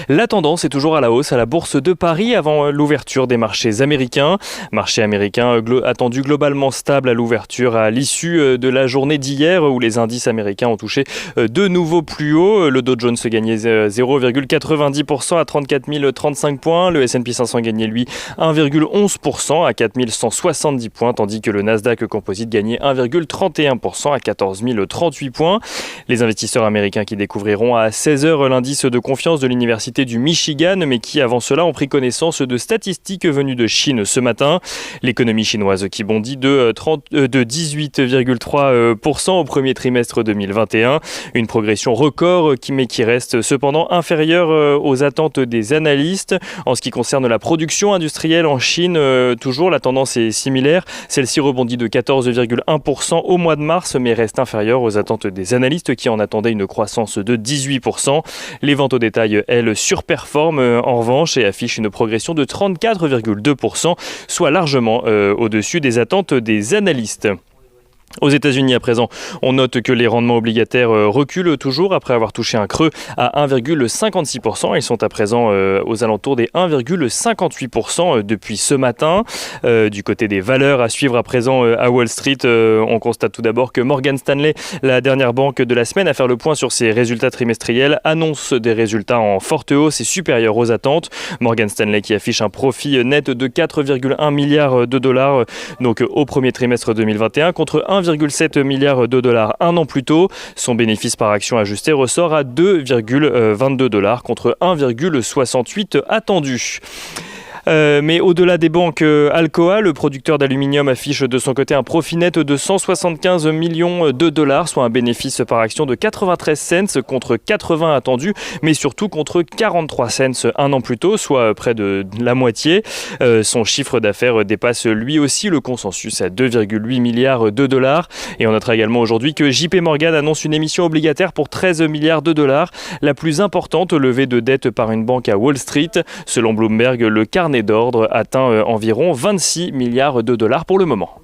La tendance est toujours à la hausse à la bourse de Paris avant l'ouverture des marchés américains. Marché américain attendu globalement stable à l'ouverture à l'issue de la journée d'hier où les indices américains ont touché de nouveaux plus hauts. Le Dow Jones gagnait 0,90% à 34 035 points. Le S&P 500 gagnait lui 1,11% à 4 170 points, tandis que le Nasdaq Composite gagnait 1,31% à 14 038 points. Les investisseurs américains qui découvriront à 16h l'indice de confiance de l'université du Michigan, mais qui avant cela ont pris connaissance de statistiques venues de Chine ce matin. L'économie chinoise qui bondit de 18,3% au premier trimestre 2021. Une progression record mais qui reste cependant inférieure aux attentes des analystes. En ce qui concerne la production industrielle en Chine, toujours la tendance est similaire. Celle-ci rebondit de 14,1% au mois de mars, mais reste inférieure aux attentes des analystes qui en attendaient une croissance de 18%. Les ventes au détail, elles, surperforment en revanche et affichent une progression de 34,2%, soit largement au-dessus des attentes des analystes. Aux États-Unis à présent, on note que les rendements obligataires reculent toujours après avoir touché un creux à 1,56%. Ils sont à présent aux alentours des 1,58% depuis ce matin. Du côté des valeurs à suivre à présent à Wall Street, on constate tout d'abord que Morgan Stanley, la dernière banque de la semaine à faire le point sur ses résultats trimestriels, annonce des résultats en forte hausse et supérieurs aux attentes. Morgan Stanley qui affiche un profit net de 4,1 milliards de dollars donc au premier trimestre 2021 contre 1,7 milliard de dollars un an plus tôt. Son bénéfice par action ajusté ressort à 2,22 dollars contre 1,68 attendu. Mais au-delà des banques, Alcoa, le producteur d'aluminium, affiche de son côté un profit net de 175 millions de dollars, soit un bénéfice par action de 93 cents contre 80 attendus, mais surtout contre 43 cents un an plus tôt, soit près de la moitié. Son chiffre d'affaires dépasse lui aussi le consensus à 2,8 milliards de dollars. Et on notera également aujourd'hui que JP Morgan annonce une émission obligataire pour 13 milliards de dollars, la plus importante levée de dette par une banque à Wall Street. Selon Bloomberg, le carnet d'ordre atteint environ 26 milliards de dollars pour le moment.